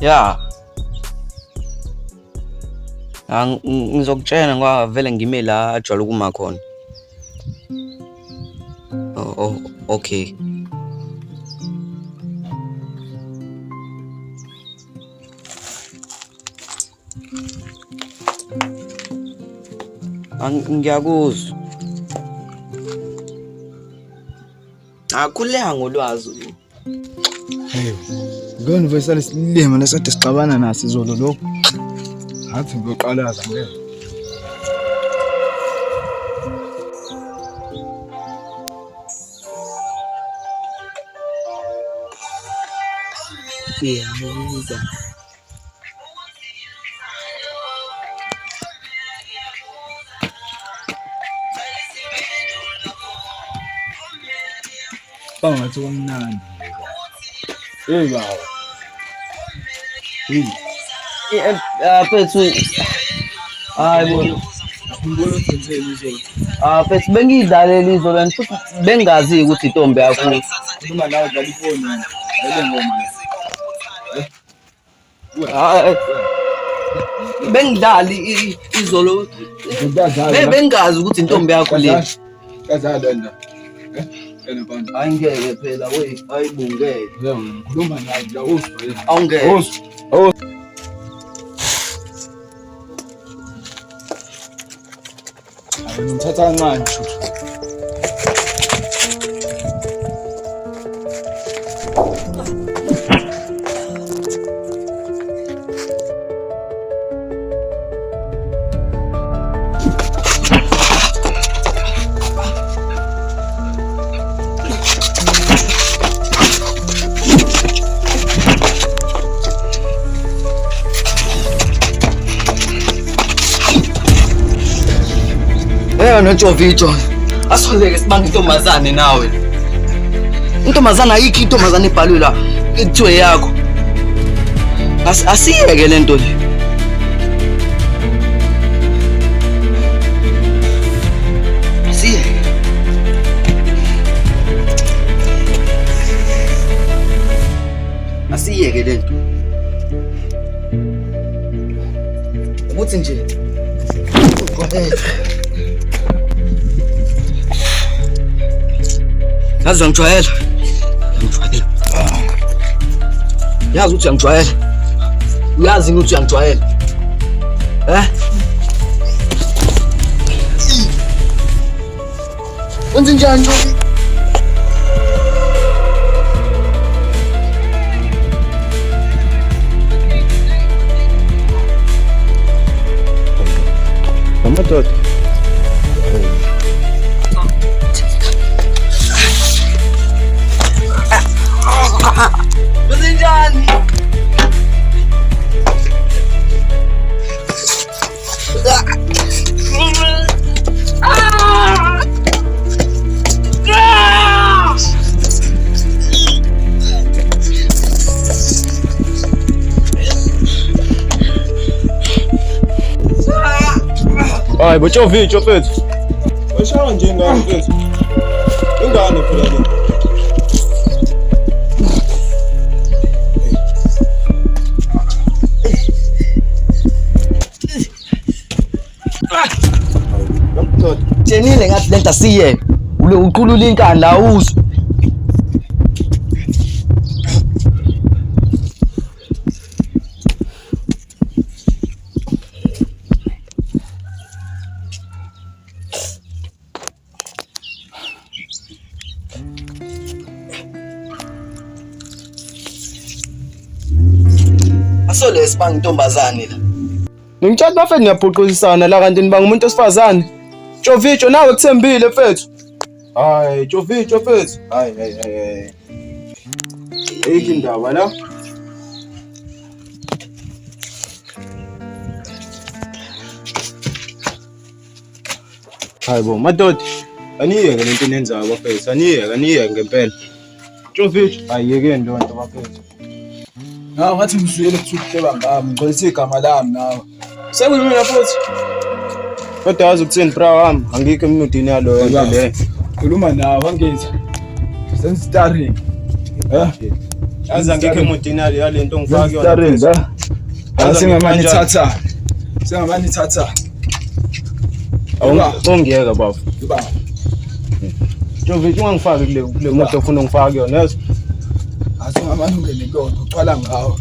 Ya. Ngizokutshela ngoba vele ngime la ajwayele ukuma khona. Oh, okay. Ngiyakuzwa. Akhuleka ngolwazi. Hey. Ngone vesale silima lesade sixabana naso izolo lokho. Ngathi ngiyoqalaza ngeke. Siyabuza. Bangathi kumnandi. Hey baba. Hey. Mfethu. Hayi bo. Ngibona ukuthi izolo. Mfethu bengidlalela izolo and futhi bengazi ukuthi intombi yakho. Uma nawe dlala ifoni. Bele ngoma. Bengidlali izolo. Bengazi ukuthi intombi yakho le. Kazalo nda. Yena bani? Angeke phela we, ayibungeke. Yebo, ngikhuluma naye la uzwa. Awungeke. Ngithatha kancane shuthu. Nojovijo asoleke sibanga intombazane nawe. Intombazane ayikho intombazane ibhalwe la ekuthiwe yakho. Asiyeke lento le. Asiyeke. Asiyeke lento. Ukuthi nje. Yazi angijwayela. Yazi ukuthi angijwayela. Uyazi ukuthi angijwayela. Wenze njani nje? Amadoda. Wenzenjani? Hayi botshovicho mfethu. Washaya nje ngani mfethu? Ingane phela le. Tjenile ngathi lento asiye. Ule uqulula inkani la uzwe. Asole sibanga intombazane la. Ngicela bafethu ngiyaphoqisana la kanti nibanga umuntu osifazane. Jovicho nawe kuthembile mfethu. Hayi Jovicho mfethu. Hayi. Eyikho indaba la. Hayibo madoda. Aniyeke lento nenzayo bafethu. Aniyeke ngempela. Jovicho ayiyeke ndonto bafethu. Nawe ngathi ngizuyele kuthukela ngami, ngixolisa igama lami nawe. Sekulula futhi. Kodwa yazi ukuthini bra wami, angikho emnudini yalo yonke le. Khuluma nawe angithi. Senze starring. Yazi angeke emotini yalento ngifake yona. Starenza. Asingamani thatha. Singamani thatha. Ongiyeka baba. Yeba. Jovic ungangifaki kule moto ufuna ungifake yona, yazi? Asingamani ungene kuyona, uqala ngawo.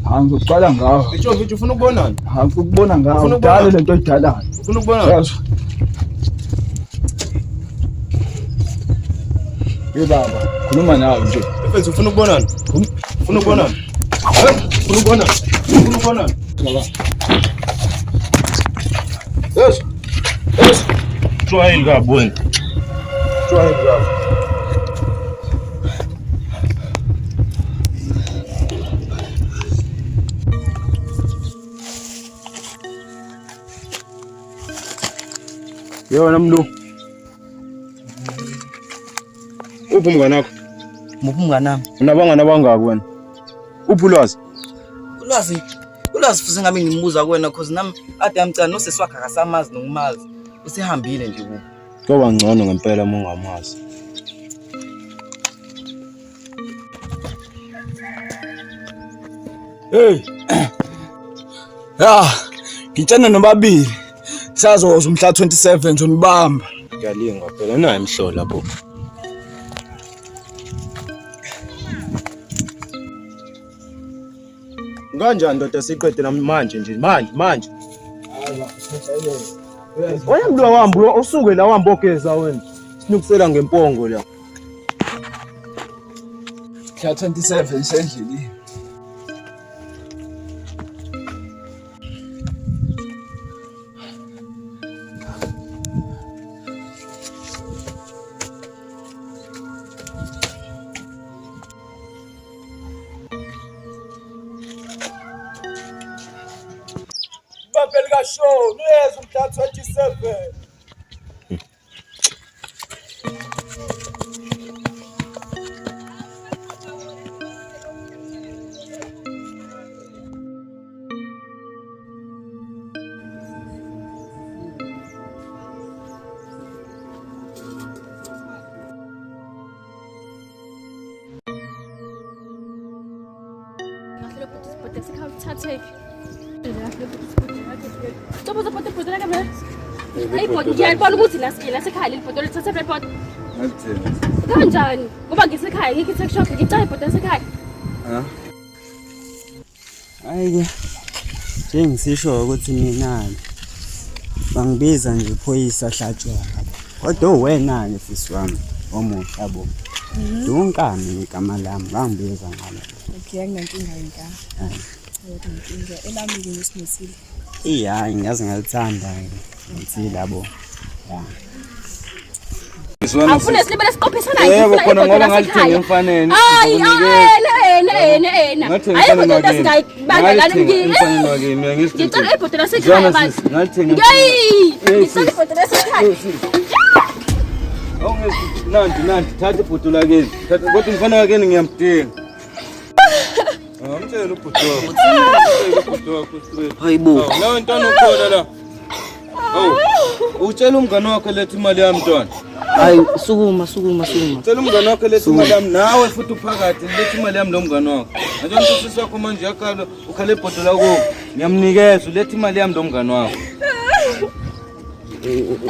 Angizoqala ngawo. Jovic ufuna ukubonana? Angikubona ngawo. Dala lento oyidalayo. Ufuna ukubonana? Yazi. Baba, Khuluma nawe nje. mfethu ufuna ukubonana? Ufuna ukubonana? Ufuna ukubonana? Ufuna ukubonana? Baba. Yes. Yes. Try ngabona. Try baba. Yona mlu. Uphi umngane wakho? Muphi umngane wami? Unabangani abangaki wena? Uphi ulwazi? Ulwazi futhi ngami ngimbuza kuwena cause nami ade yamcana noseswakhe akasamazi nokumazi. Usehambile nje kubo. Kuba ngcono ngempela uma ungamazi. Hey. Ngitshana nobabili. Sazoza umhla 27 zonibamba. Ngiyalinga phela naye emhlola lapho. Kanjani ndoda siqede namanje nje manje. Wena mntu wahamba usuke la uhamba ogeza wena. Sinukusela ngempongo la. Mhla 27 sendlini. Babelga show, yes, umhla 27. Ngiyalibona ukuthi lasekhaya liphoto lithathe report. Kanjani? Ngoba ngisekhaya ngikho sekushock ngicela iphoto lasekhaya. Hayi ke ngisisho ukuthi mina bangibiza nje iphoyisa hlatshwa. Kodwa wena ke sisi wami omuhle yabo. Dunkani igama lami bangibiza ngalo. Okay, nginankinga yinka. Nginankinga elami ngisinesile. Iya ngiyazi ngalithanda ngithi labo. Afuna silibele siqophisana yebo khona ngoba ngalithenga emfaneni. Hayi ena. Ayikho into esingayibandela ngini. Ngicela iphoto lasekhaya manje. Ngalithenga. Ngicela iphoto lasekhaya. Nanti thatha iphoto lakeni. Kodwa umfana wakeni ngiyamdinga. Ngitshela ubhuti wakho. Ubhuti wakho straight. Hayibo. Lawo ntwana ukhona la. Utshela umngane wakho lethi imali yami ntwana. Hayi sukuma. Utshela umngane wakho lethi imali yami nawe futhi uphakathi lethi imali yami lo mngane wakho. Manje umsisi wakho manje yakhala ukhale ibhodo lakho. Ngiyamnikeza lethi imali yami lo mngane wakho.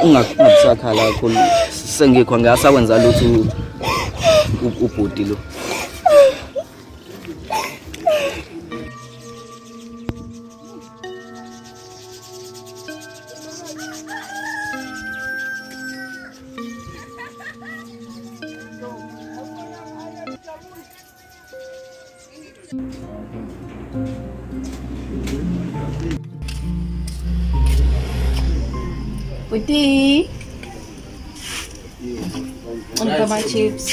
Ungabisakhala kakhulu. Sengikho ngasakwenza lutho ubhudi lo. Putih. Untuk sama chips.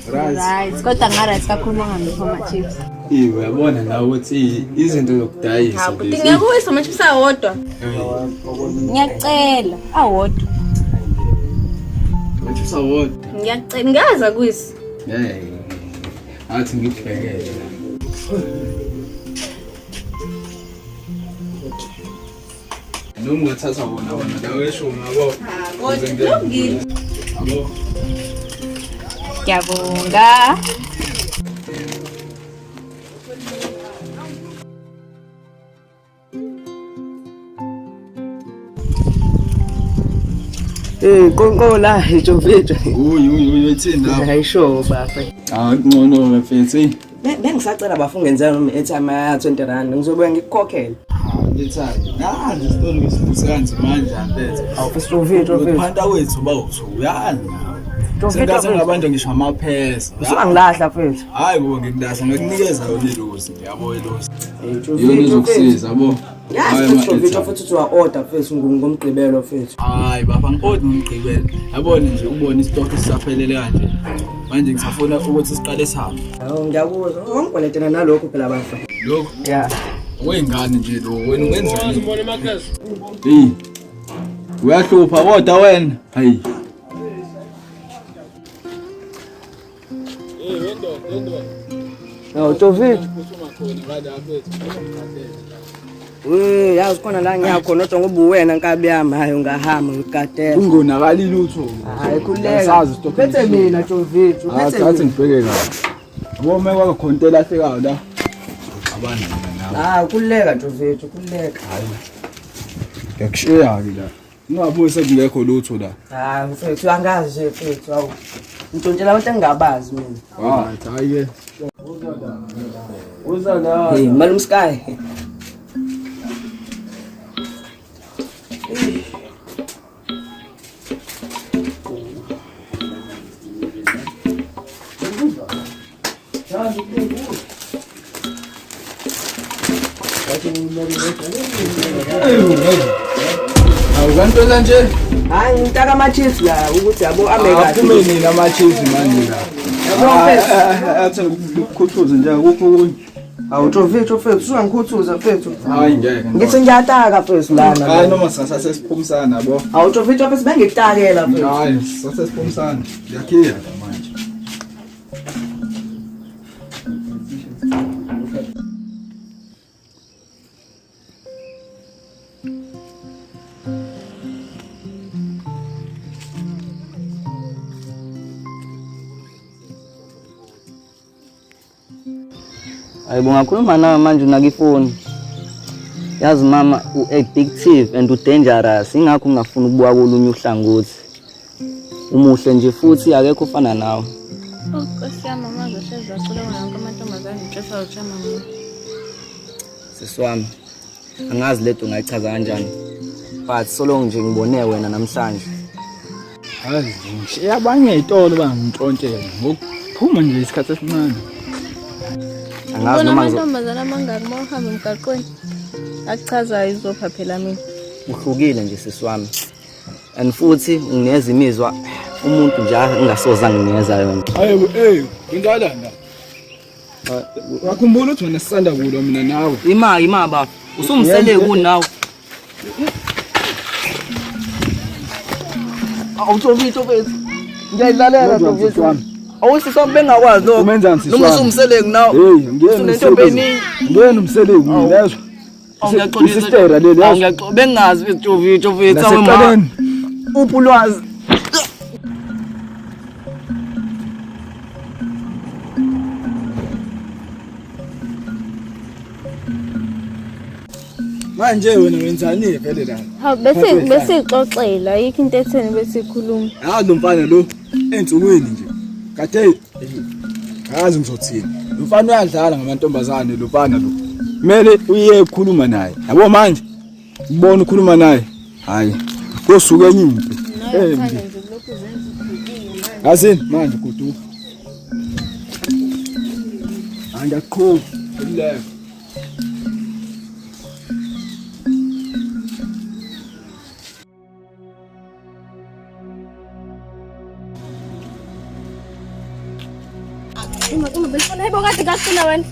Rice. Kau tengah rice kaku mau ngambil sama chips. Iwe yabona nawe ukuthi izinto zokudayisa. Ha, puting aku sama chips awodwa. Ngiyacela awodwa. Chips awodwa. Ngiyacela ngaza kwisi. Athi ngibhekele. Noma ngathatha wona la weshumi yabo. Kulungile. Ngiyabonga. Konkola Jovito. Uyi ithina. Ayisho baba. Ngcono mfethu. Bengisacela bafungenzela airtime ya 20 rand ngizobuya ngikukhokhela. Lethani. Nje isitolo ngisibusanzi manje mfethu. Awufisa Jovito fethu. Phanda wethu bawuthu uyazi. Sengathi ngabantu ngisho amaphesa. Usangilahla fethu. Hayi bo ngikudasa ngikunikeza yona ilosi yabo ilosi. Yona izokusiza yabo. Yazi Jovito futhi uthi wa-order fethu ngomgqibelo fethu. Hayi baba ngikode ngomgqibelo. Yabona nje ubone istock sisaphelele kanje. Manje ngisafuna ukuthi siqale sihambe. Hawu ngiyakuzwa. Ungikweletena nalokho phela bafa. Lokho Yeah. wengane nje lo wena ungenzani? Uzibona emakhasi. Hey. Uyahlupha kodwa wena. Hayi. No, Jovito. Yazi khona la ngiyakhona kodwa ngoba uwena nkabi yami hayi ungahamba ngikadela. Ungonakali lutho. Hayi khuleka. Phethe mina Jovito, phethe Athi mina. ngibheke kahle. Yabo meke kwakhontela lahlekayo la. Abana mina nawe. Khuleka Jovito, khuleka. Ngiyakushiya ke la. Ungabuyi sekungekho lutho la. Mfethu angazi nje mfethu awu. Ntontshela abantu engingabazi mina. Hayi ke. Uzala. Hey, Malum Sky. Awukantola nje? Hayi ngitaka ama-cheese la ukuthi yabo ame kahle. Aphume nina ama-cheese manje la. Athi ukukhuthuza nje akukho okunye. Awu Jovito mfethu usungangikhuthuza mfethu. Hayi ngeke. Ngithi ngiyataka mfethu lana. Hayi noma sasase siphumisana yabo. Awu Jovito mfethu bengikutakela mfethu. Hayi sasase siphumisana. Ngiyakhiya manje. Hayibo ngakhuluma nawe manje unakifoni. Yazi mama u-addictive and u-dangerous ingakho ngingafuna ukubuka kolunye uhlangothi. Umuhle nje futhi akekho ufana nawe. Nkosi yami mama zohleza acula wonke amantombazane ngitshela utshama mina. Sisi wami. Angazi letho ngayichaza kanjani. But solong nje ngibone wena namhlanje. Hayi ngishiya abanye izitolo bangitshontshela ngokuphuma nje isikhathi esincane. Angazi noma amantombazane amangaki uma uhamba emgaqweni. Akuchazayo izopha phela mina. uhlukile nje sisi wami. And futhi ngineza imizwa umuntu nje engasoza nginikeza yona. Hayi ngingalanda. Wakhumbula ukuthi wena sisanda kulo mina nawe. Ima baba. Usumsele kunawe. Awuthobito bethu. Ngiyadlalela Jovito wami. Awusisa bengakwazi lokho. Umenzani sisi wami? Noma usumseleki nawe. Ngiyena umseleki mina yazo. Awuyaxolisa. Isistera leli yazo. Awuyaxolisa. Bengazi bethu Jovito bethu Naseqaleni. Upulwazi. Manje wena wenzani vele la? Hawu bese ixoxela yikho into etheni bese ikhuluma. Hayi lo mfana lo ensukwini nje. Kade akazi ngizothini. Lo mfana uyadlala ngamantombazane lo mfana lo. Kumele uye ukukhuluma naye. Yabo manje ubona ukhuluma naye. Hayi. Kosuke enye into. Azini manje kudu. Angakho kuleko. Ngifuna ibokade ngasina wena.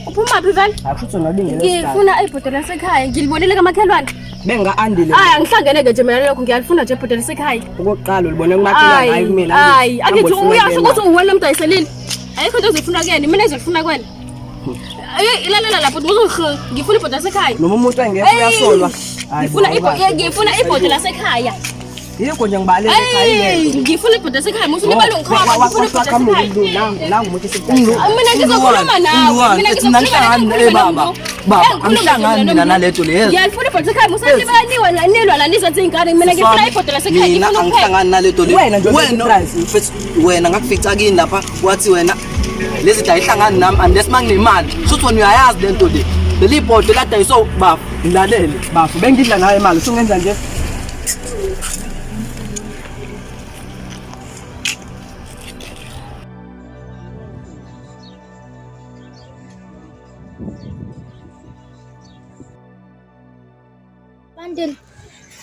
Uphuma phi vele? Akuthi ngabingela Ngifuna ibhodo lasekhaya. Ngilibonile kamakhelwane. benga-andile Hayi angihlangene-ke nje mina lokho ngiyalifuna nje ibhodo lasekhaya. okokuqala ulibone kumakhelwane hayi kumina. Hayi akithi uyasho ukuthi uwena umuntu ayiselile. Ayikho into ezifuna kuyena mina ezifuna kwena. Ilalela lapho ngifuna ibhodo lasekhaya. noma umuntu engekho uyasolwa. Ngifuna ibhodo lasekhaya. yikho nje ngibaleke Hey, ngifuna ibhoda sekhaya, musu libala ngikhona, ngifuna ibhoda sekhaya. nangu muthi sikhulu. Mina ngizokhuluma nawe. Mina ngizokhuluma baba. Baba, angihlangani mina naleto leyo. Ngiyalifuna ibhoda sekhaya, musalibaniwa nilwa nalizwe zingane. Mina ngifuna ibhoda sekhaya, Mina ngifuna angihlangani naleto leyo. Wena nje uprice. Wena ngakufica kini lapha wathi wena lezi dla ihlangani nami unless manginemali. Futhi wena uyayazi lento le. Leli bhodo ladayiso bafu, ngilalele. Bafu bengidla nawe imali usungenza nje. Bandile.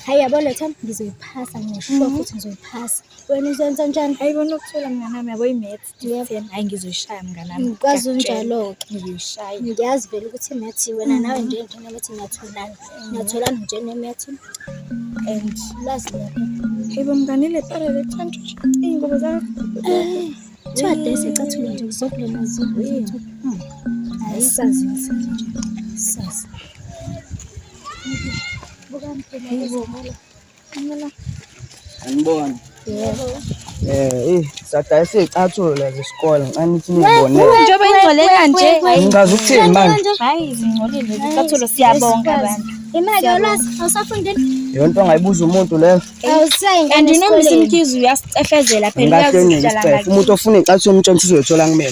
Hayi yabo letha ngizoyiphasa ngisho futhi ngizoyiphasa. Wena uzenza njani? Ayibona ukuthola mnganami yabo imaths 10 hayi ngizoyishaya mnganami. Ngikwazi njalo ke. Ngizoyishaya. Ngiyazi vele ukuthi imaths wena nawe nje njengokuthi ngiyatholana. Ngiyatholana nje nemaths and last lapha. Hayibo mnganile para le thantu ingoba zakho. Thwade sicathule nje ngizokule nazo. Hayi sazi nje. Sazi. Bukan hayibo mala. Angibona. Yebo. Sadayisa izicathulo zesikole nganithi ngibonele. Njengoba ingcole kanje. Ngingazi ukuthini manje. Hayi izingcolile izicathulo siyabonga abantu. Imali yolwazi awusafundeni? Yonto ongayibuza umuntu leyo. Awusayingane. And unomisa imkhizi uyasifezela phela Ngahlenge uyazidlala ngisiphe. ngathi. Umuntu ofuna izicathulo umntshontsho uzothola kumina.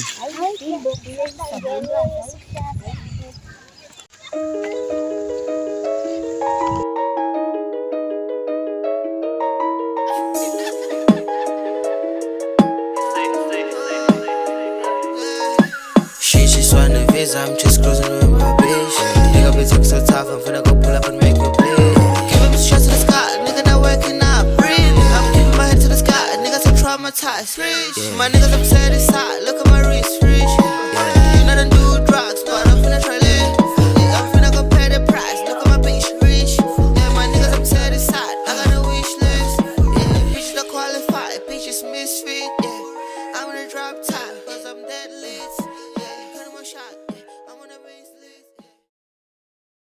She just wanna visit, I'm just cruising with my bitch. Nigga be talking so tough, I'm finna go pull up and make you bleed. Giving me stress to the sky, nigga not waking up, breathe. I'm keeping my head to the sky, niggas are traumatized. My niggas upset inside, look at my wrist, rich. You know I do drugs, but I'm finna try live. I'm finna go pay the price, look at my bitch, rich. Yeah, my niggas upset inside, I got a wish list. Yeah, bitch not qualified, bitch is misfit. Yeah, I'm gonna drop top, cause I'm dead lit.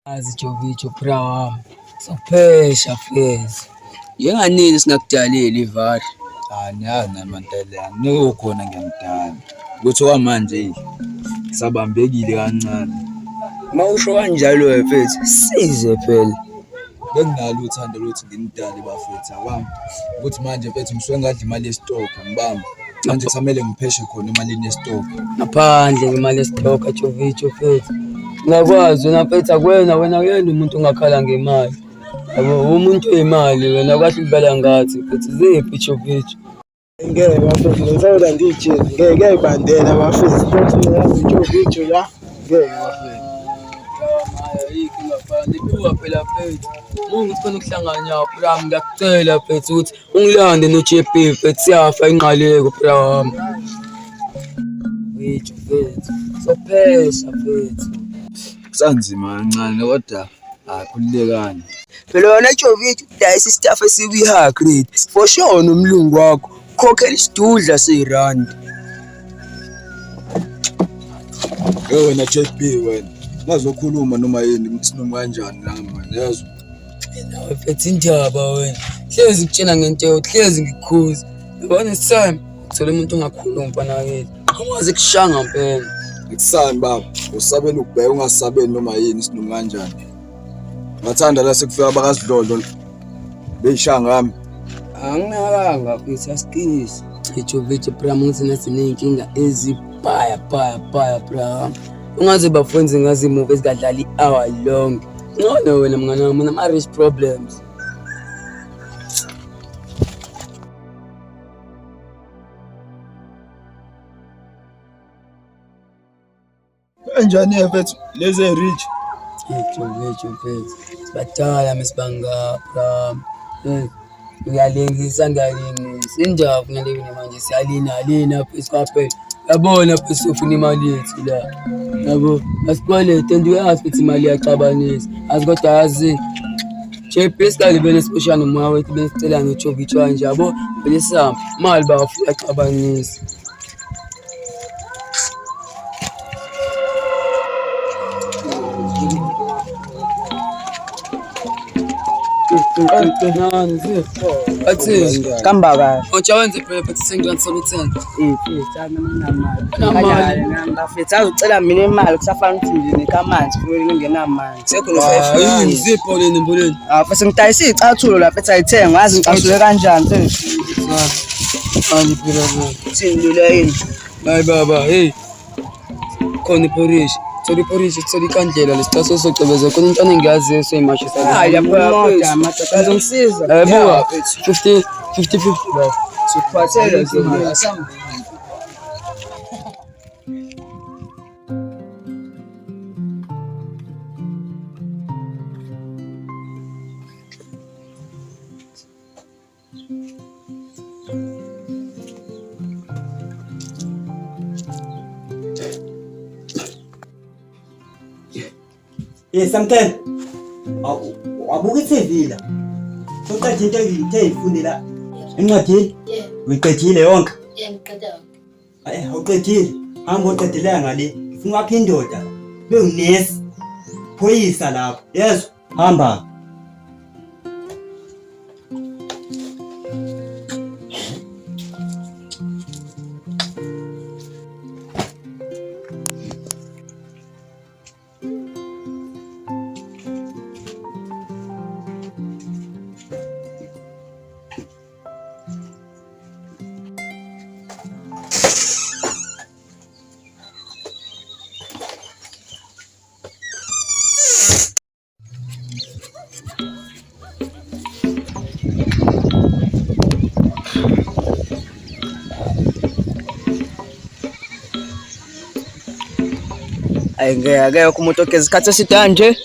Azi Jovicho Brown sophesha fezi yenganini singakudalela ivari Angiyazi namantelana nikukhona ngiyamdala ukuthi kwamanje sabambekile kancane mawusho kanjalo mfethu size phela benginalo uthando lokuthi nginidale bafethu abami ukuthi manje mfethu ngisuke ngadla imali yestock ngibamba manje kusamele ngipheshe khona imali yestock ngaphandle imali esitoka Jovicho mfethu ngakwazi wena mfethu akwena wena uyena umuntu ongakhala ngemali yabo umuntu oyimali wena kwathi kubela ngathi mfethu ziphi Jovicho Ngeke bafethu ngizawuda ngijini ngeke ayibandela bafethu futhi ngiyazijovitsho la ngeke bafethu yiki ngafana ibuwa phela mfethu ungifuna ukuhlanganya Bram ngiyakucela mfethu ukuthi ungilande noJP mfethu siyafa inqaleko Bram wethu mfethu sophesha mfethu kusanzima kancane kodwa akhululekani phela wena Jovicho udayisa istaff esikuyiha grade for sure nomlungu wakho khokhela isidudla seRand wena JP wena nazokhuluma noma yini sinoma kanjani la manje yazi nawe mfethu indaba wena hlezi ngitshena ngento hlezi ngikhuza yabona time uthola umuntu ongakhuluma mfana wakhe angazi kushanga mpela ngikusani baba usabela ukubheka ungasabeli noma yini sinoma kanjani ngathanda la sekufika abakasidlodlo beyishaya ngami anginakanga mfethu asikisi Jovicho Bram ngizina sinenkinga ezibhaya bhaya Bram ungaze bafwenze ngazi movie esikadlala i-hour long ngcono wena mngana wami nama race problems kanjani mfethu leze rich Jovicho mfethu sibathala mesibanga Bram ngiyalengisa injavu naleni manje siyalina mfethu kwaphela yabona mfethu ufuna imali yethu la yabo asikwalete and uyazi ukuthi imali iyaxabanisa asikodwa yazi JP isikali bene special nomoya wethu besicela ngeJovicho kanje yabo belisa imali bafuna yaxabanisa Athi Kamba kahle. ujawenze phela but sengiyasola uthenge. Sana nginamali. Ngafethu azocela mina imali kusafana ukuthi nje nikamanzi futhi ngingenamanzi. Sekho Hayi ngizipho leni mboleni. Bese ngidayisa icathulo lapha ethi ayithenga ngazi ngicasule kanjani mfethu. Manje phela lo. Sindile yini? Hayi baba, hey. Khona iphorishi. Sorry phorishi, sorry kandlela lesicase socebeza khona into engiyaziyo seyimashisana. Hayi yaphoya amadoda azongisiza. Buka 50 baba. Sikuphathele nje asam. Samken. Wabuka i-TV la. Soqedile into engiyifundela encwadini. Uyiqedile yonke? Ngiqede yonke. Awuqedile. Hamba uqedile ngale. Ufuna wakhe indoda. Bewunesi. Phoyisa lapho. Yezwa? Hamba. Ngeke umuntu ogeza isikhathi eside kanje.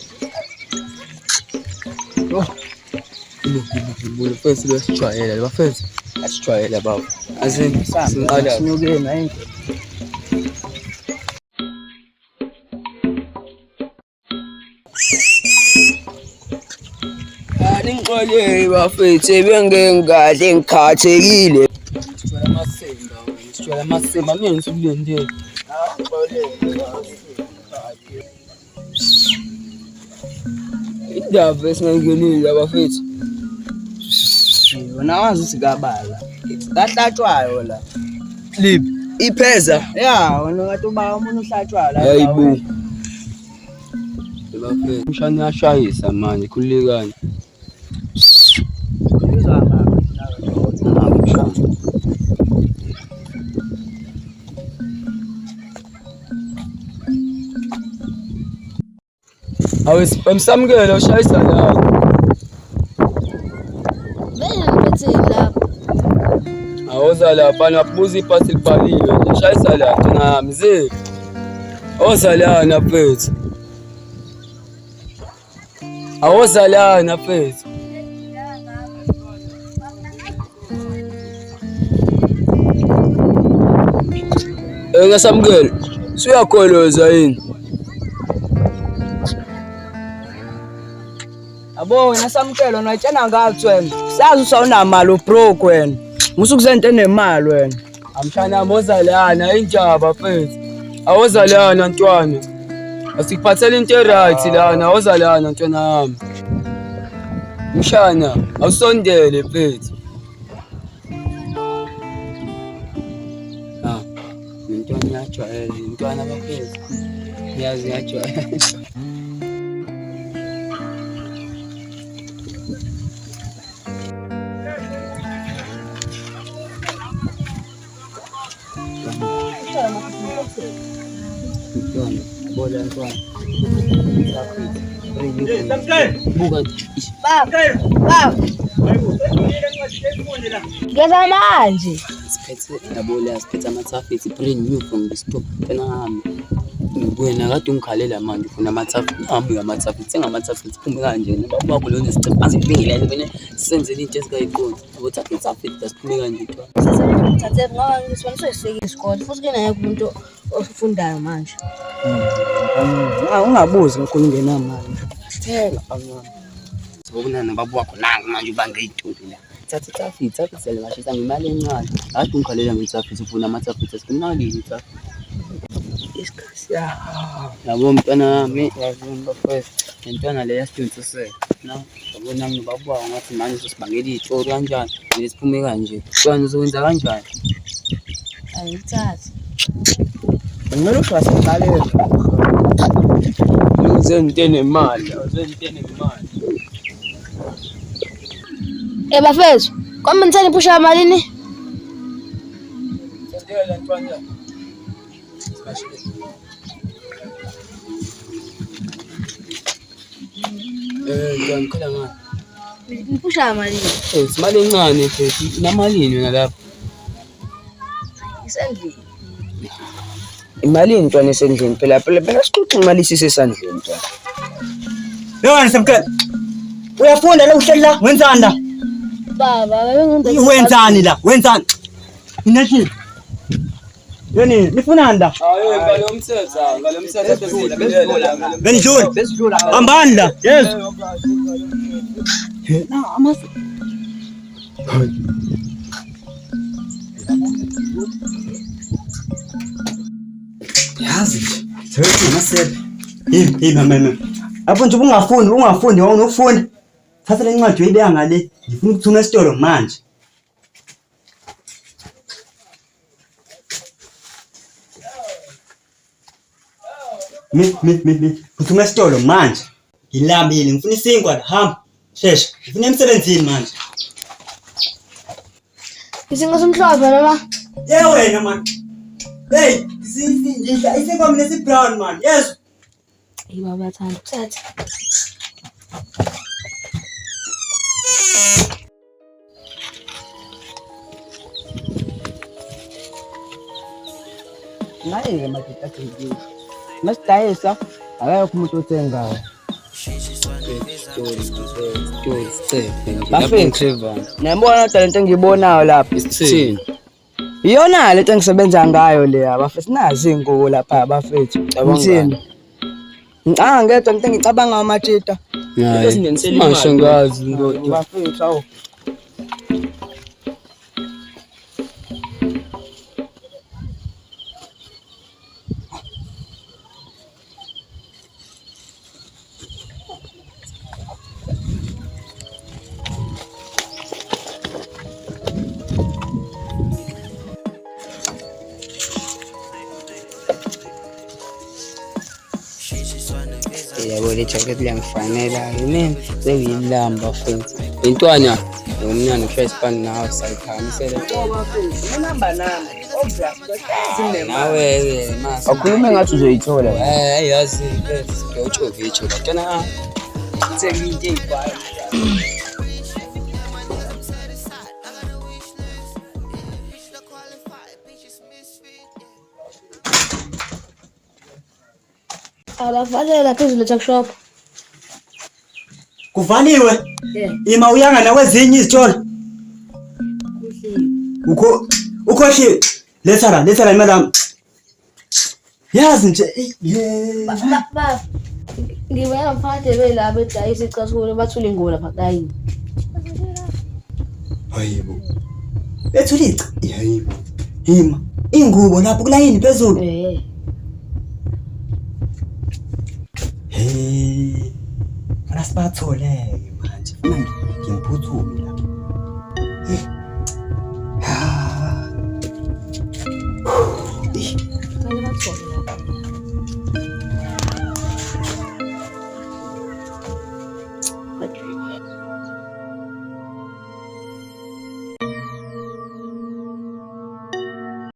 Bafethu besijwayele bafethu. Asijwayele baba. Asinqala. Sinyuke nayo. Ngixolele bafethu bengengahle ngikhathekile. Sijwayele amasemba mina ngisulendele. Indaba esingenile bafethu. Wona wazi ukuthi kabala. Kahlatshwayo la. Lipi? Ipheza. Ya, wona ngathi uba umuntu uhlatshwa la. Hayibo. Bafethu mshana yashayisa manje khulekani. Awusamkela ushayisa la. Bengibethela. Awoza lapha nabuza ipasi libhaliwe nje shayisa la thina mzee. Ozalana mfethu. Awozalana mfethu. Ngasamkela. Siyakholoza yini? Abo wena samkelo nawutshena ngathi wena. Sazi usawunamali ubroke wena. Musukuzente nemali wena. Amshana mozalana injaba mfethu. Awozalana ntwana. Asikuphathele into right lana awozalana ntwana wami. Mshana awusondele mfethu. Ntwana yajwayele ntwana bafethu. Yazi yajwayele. Bola ntwana. Ngeza manje. Siphethe yabola siphethe amathafithi brand new from the store. Phela ngami. Wena kade ungikhalela manje ufuna amathafithi. Ngihambe amathafithi sengamathafithi siphume kanje. Baba wakho lo nesicebo azibingile wena sisenzele into esikayiqondi. Amathafithi asiphume kanje ntwana. Thathe ngoba ngisifuna sesifike isikole futhi kunayo umuntu ofundayo manje. Ungabuzi ngikho ungenamali. Sithela bangami. Sibonana baba wakho nanga manje ubange idoli la. Thathe ithafithi sele ngashisa ngemali encane. Kade ungikhalela ngethafithi ufuna amathafithi asikunakile ithafithi. Isikhathi yabo mntwana wami yazini bafethu. Intwana le yasidonsisela. na yabona mina babuka ngathi manje sesibangela iy'tori kanjani manje siphume kanje kanje uzokwenza kanjani ayithathe Kumele ushwaseqalele. uzento enemali Bafethu, kwami nithani iphusha malini? sendela ntwana ntwana khala ngani Iphusha malini? simali encane phethu inamalini yona lapha Isendlini. Imali intwana esendlini phela sixoxa imali isesandleni ntwana. Yona Samkela. Uyafunda la uhleli la wenzani la? Baba, bengingumntu. Wenzani la? Wenzani? Inathi. Yoni, nifunani la? hayi ngalomthetho besidlula Benidlula. Hambani la. Yes. Yazi, sebenza masebe. Mama. Apho nje ungafundi awunofunda. Thatha le ncwadi uyibeka ngale. Ngifuna ukuthuma esitolo manje. Uthuma esitolo manje. Ngilambile ngifuna isinkwa hamba. Shesha, ngifuna emsebenzini manje. Isingo somhlophe noma? Wena man. Hey, ngidla isinkwa mina esibrown man. Yes. Baba thanda. Thatha. Naye madoda athengile. Masidayisa akayekho umuntu othengayo. Bafethu, niyabona talent engiyibonayo lapha isithini. Iyona le nto engisebenza ngayo le abafethu nazi ingubo lapha abafethu. Ngithini? Ngedwa into engicabanga amatshita. masho ngazi ndoda Bafethu awu. yabo le jacket liyangifanela yini sengiyilamba futhi intwana nomnyana first pan nawe sayikhamisela nawe mase Akhulume ngathi uzoyithola. yazi ngiyawutsho vitsho tana sengiyinte ibhayi Abafalela phezulu tuck shop. Kuvaliwe. Ima uyanga nakwezinye izitolo. Ukhohliwe. Letha madam. Yazi nje Baba. Ngibona mfate bela bedayisa icasule bathula ingola lapha kayini. hayibo. Bethulica. Hayibo. Ima ingubo lapho kulayini phezulu. Hey. Mana sibathole.